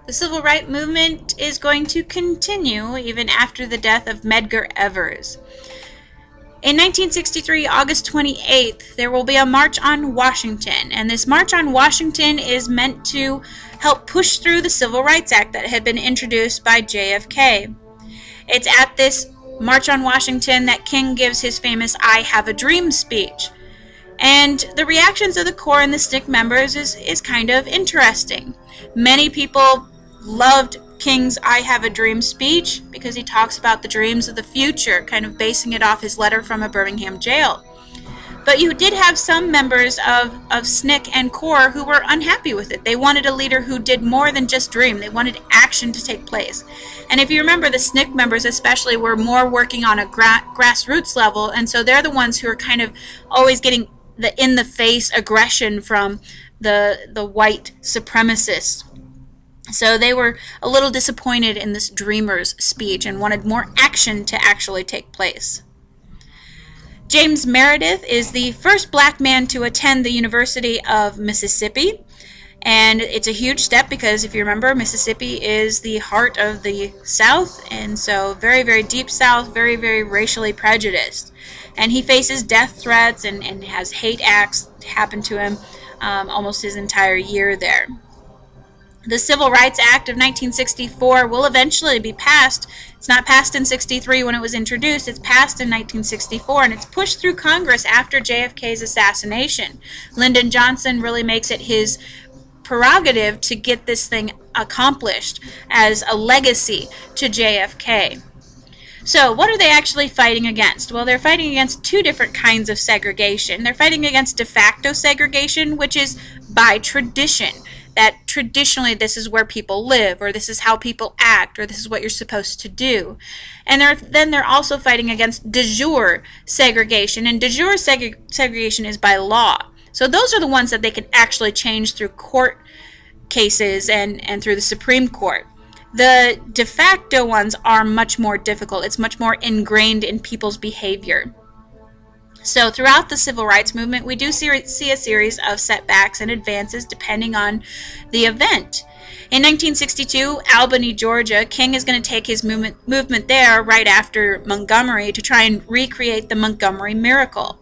The civil rights movement is going to continue even after the death of Medgar Evers. In 1963, August 28th, there will be a March on Washington, and this March on Washington is meant to help push through the Civil Rights Act that had been introduced by JFK. It's at this March on Washington that King gives his famous "I Have a Dream" speech. And the reactions of the Corps and the SNCC members is kind of interesting. Many people loved King's "I Have a Dream" speech because he talks about the dreams of the future, kind of basing it off his letter from a Birmingham jail. But you did have some members of SNCC and Corps who were unhappy with it. They wanted a leader who did more than just dream. They wanted action to take place. And if you remember, the SNCC members especially were more working on a grassroots level, and so they're the ones who are kind of always getting the in-the-face aggression from the white supremacists. So they were a little disappointed in this dreamer's speech and wanted more action to actually take place. James Meredith is the first black man to attend the University of Mississippi. And it's a huge step because if you remember, Mississippi is the heart of the South, and so very, very deep South, very, very racially prejudiced. And he faces death threats and has hate acts happen to him almost his entire year there. The Civil Rights Act of 1964 will eventually be passed. It's not passed in 63 when it was introduced. It's passed in 1964, and it's pushed through Congress after JFK's assassination. Lyndon Johnson really makes it his prerogative to get this thing accomplished as a legacy to JFK. So what are they actually fighting against? Well, they're fighting against two different kinds of segregation. They're fighting against de facto segregation, which is by tradition. That traditionally this is where people live, or this is how people act, or this is what you're supposed to do. And then they're also fighting against de jure segregation, and de jure segregation is by law. So those are the ones that they can actually change through court cases and through the Supreme Court. The de facto ones are much more difficult. It's much more ingrained in people's behavior. So throughout the civil rights movement, we do see a series of setbacks and advances depending on the event. In 1962, Albany, Georgia, King is going to take his movement there right after Montgomery to try and recreate the Montgomery miracle.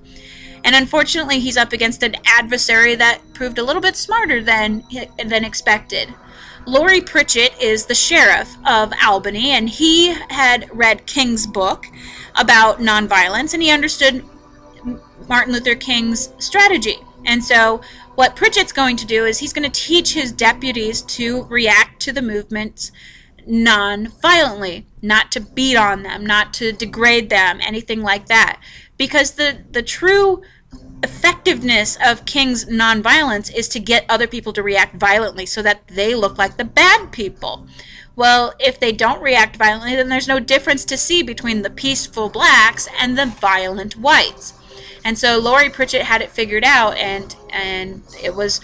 And unfortunately, he's up against an adversary that proved a little bit smarter than expected. Lori Pritchett is the sheriff of Albany, and he had read King's book about nonviolence, and he understood Martin Luther King's strategy. And so what Pritchett's going to do is he's going to teach his deputies to react to the movements non-violently, not to beat on them, not to degrade them, anything like that. Because the true effectiveness of King's nonviolence is to get other people to react violently so that they look like the bad people. Well, if they don't react violently, then there's no difference to see between the peaceful blacks and the violent whites. And so Lori Pritchett had it figured out, and it was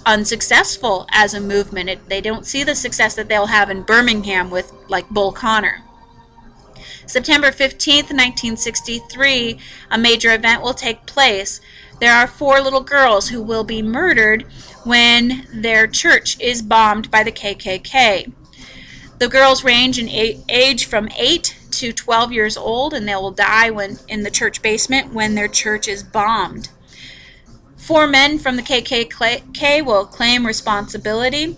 unsuccessful as a movement. They don't see the success that they'll have in Birmingham with like Bull Connor. September 15th, 1963, a major event will take place. There are 4 little girls who will be murdered when their church is bombed by the KKK. The girls range in age from 8 to 12 years old, and they will die in the church basement when their church is bombed. 4 men from the KKK will claim responsibility.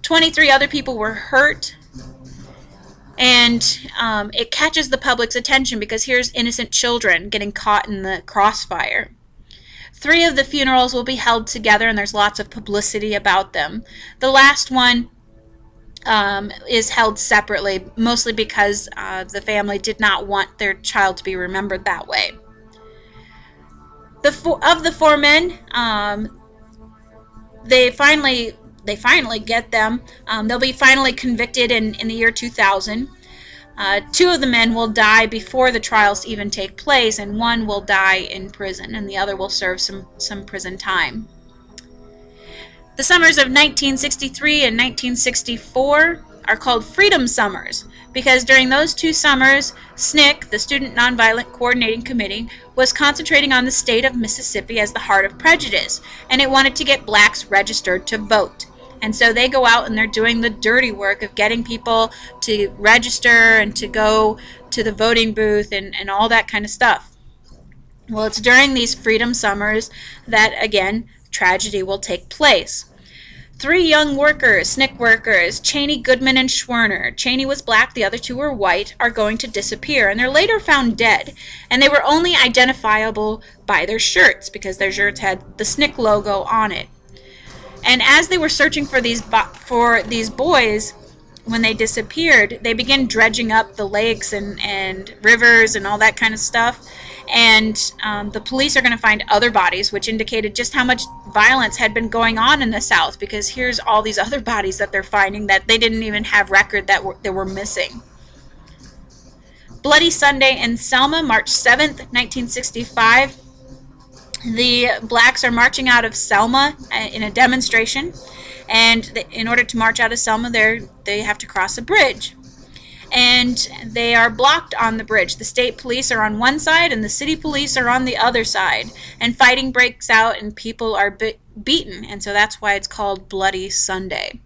23 other people were hurt, and it catches the public's attention because here's innocent children getting caught in the crossfire. 3 of the funerals will be held together, and there's lots of publicity about them. The last one is held separately, mostly because the family did not want their child to be remembered that way. Of the 4 men, they finally get them. They'll be finally convicted in the year 2000. 2 of the men will die before the trials even take place, and 1 will die in prison, and the other will serve some prison time. The summers of 1963 and 1964 are called Freedom Summers because during those 2 summers, SNCC, the Student Nonviolent Coordinating Committee, was concentrating on the state of Mississippi as the heart of prejudice, and it wanted to get blacks registered to vote. And so they go out and they're doing the dirty work of getting people to register and to go to the voting booth and all that kind of stuff. Well, it's during these freedom summers that, again, tragedy will take place. 3 young workers, SNCC workers, Cheney, Goodman, and Schwerner — Cheney was black, the other 2 were white — are going to disappear, and they're later found dead. And they were only identifiable by their shirts, because their shirts had the SNCC logo on it. And as they were searching for these boys, when they disappeared, they began dredging up the lakes and rivers and all that kind of stuff. And the police are going to find other bodies, which indicated just how much violence had been going on in the South, because here's all these other bodies that they're finding that they didn't even have record that they were missing. Bloody Sunday in Selma, March 7th, 1965. The blacks are marching out of Selma in a demonstration, and in order to march out of Selma, they have to cross a bridge. And they are blocked on the bridge. The state police are on one side and the city police are on the other side. And fighting breaks out and people are beaten. And so that's why it's called Bloody Sunday.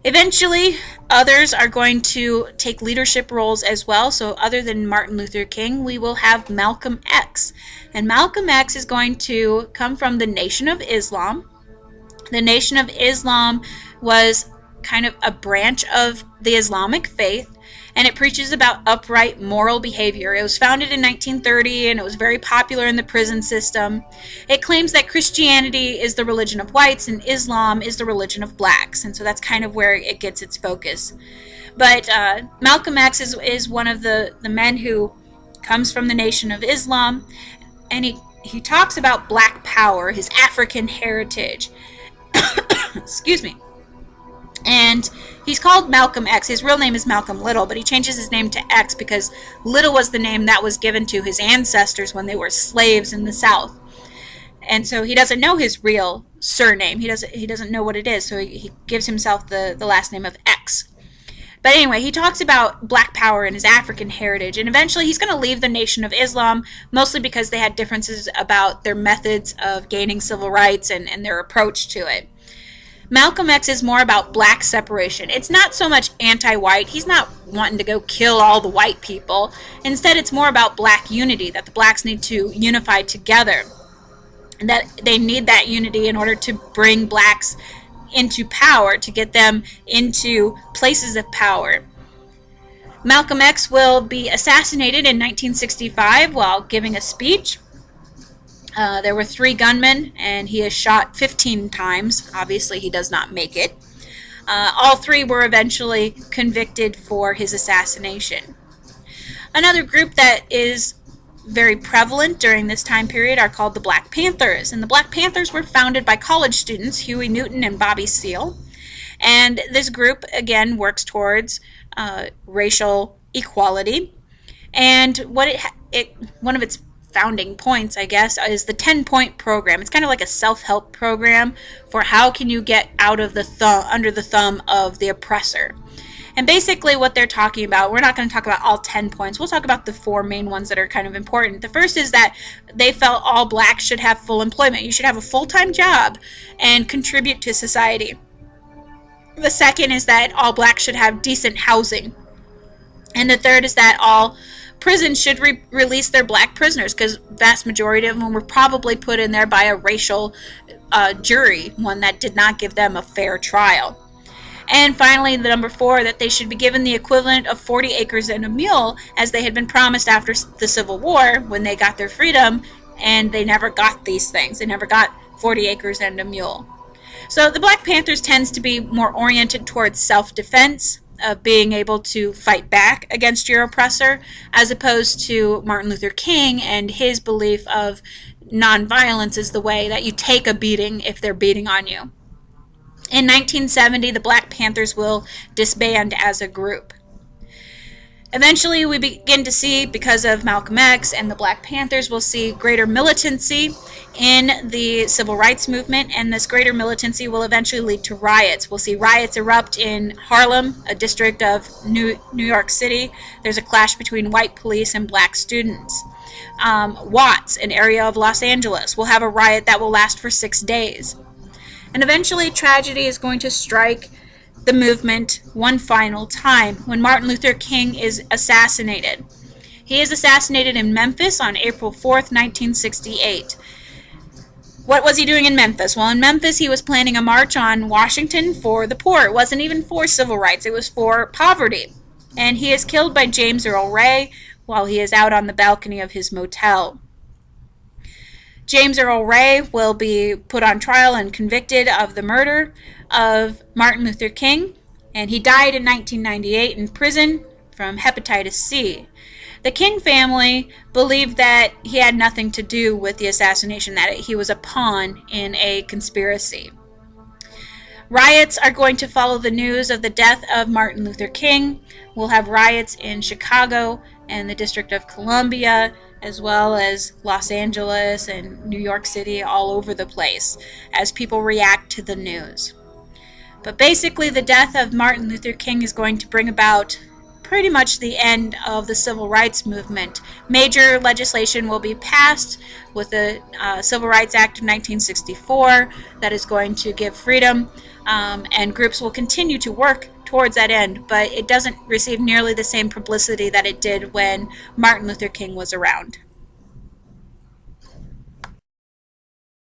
Eventually, others are going to take leadership roles as well. So other than Martin Luther King, we will have Malcolm X. And Malcolm X is going to come from the Nation of Islam. The Nation of Islam was kind of a branch of the Islamic faith, and it preaches about upright moral behavior. It was founded in 1930, and it was very popular in the prison system. It claims that Christianity is the religion of whites and Islam is the religion of blacks, and so that's kind of where it gets its focus. But Malcolm X is one of the men who comes from the Nation of Islam, and he talks about black power, his African heritage. Excuse me. And he's called Malcolm X. His real name is Malcolm Little, but he changes his name to X because Little was the name that was given to his ancestors when they were slaves in the South. And so he doesn't know his real surname. He doesn't know what it is, so he gives himself the last name of X. But anyway, he talks about black power and his African heritage, and eventually he's going to leave the Nation of Islam, mostly because they had differences about their methods of gaining civil rights and their approach to it. Malcolm X is more about black separation. It's not so much anti-white. He's not wanting to go kill all the white people. Instead, it's more about black unity, that the blacks need to unify together, and that they need that unity in order to bring blacks into power, to get them into places of power. Malcolm X will be assassinated in 1965 while giving a speech. There were 3 gunmen, and he is shot 15 times. Obviously, he does not make it. All 3 were eventually convicted for his assassination. Another group that is very prevalent during this time period are called the Black Panthers. And the Black Panthers were founded by college students, Huey Newton and Bobby Seale. And this group, again, works towards racial equality. And one of its founding points, I guess, is the 10-point program. It's kind of like a self-help program for how can you get out of under the thumb of the oppressor. And basically what they're talking about, we're not going to talk about all 10 points. We'll talk about the 4 main ones that are kind of important. The first is that they felt all blacks should have full employment. You should have a full-time job and contribute to society. The second is that all blacks should have decent housing. And the third is that all prisons should release their black prisoners, because vast majority of them were probably put in there by a racial jury, one that did not give them a fair trial. And finally, the number 4, that they should be given the equivalent of 40 acres and a mule, as they had been promised after the Civil War when they got their freedom, and they never got these things. They never got 40 acres and a mule. So the Black Panthers tends to be more oriented towards self-defense, of being able to fight back against your oppressor, as opposed to Martin Luther King and his belief of nonviolence is the way, that you take a beating if they're beating on you. In 1970, the Black Panthers will disband as a group. Eventually, we begin to see, because of Malcolm X and the Black Panthers, we'll see greater militancy in the civil rights movement, and this greater militancy will eventually lead to riots. We'll see riots erupt in Harlem, a district of New York City. There's a clash between white police and black students. Watts, an area of Los Angeles, will have a riot that will last for 6 days. And eventually, tragedy is going to strike the movement one final time when Martin Luther King is assassinated. He is assassinated in Memphis on April 4th, 1968. What was he doing in Memphis? Well, in Memphis, he was planning a march on Washington for the poor. It wasn't even for civil rights, it was for poverty. And he is killed by James Earl Ray while he is out on the balcony of his motel. James Earl Ray will be put on trial and convicted of the murder of Martin Luther King, and he died in 1998 in prison from hepatitis C. The King family believed that he had nothing to do with the assassination, that he was a pawn in a conspiracy. Riots are going to follow the news of the death of Martin Luther King. We'll have riots in Chicago and the District of Columbia, as well as Los Angeles and New York City, all over the place, as people react to the news. But basically, the death of Martin Luther King is going to bring about pretty much the end of the civil rights movement. Major legislation will be passed with the Civil Rights Act of 1964 that is going to give freedom, and groups will continue to work towards that end, but it doesn't receive nearly the same publicity that it did when Martin Luther King was around.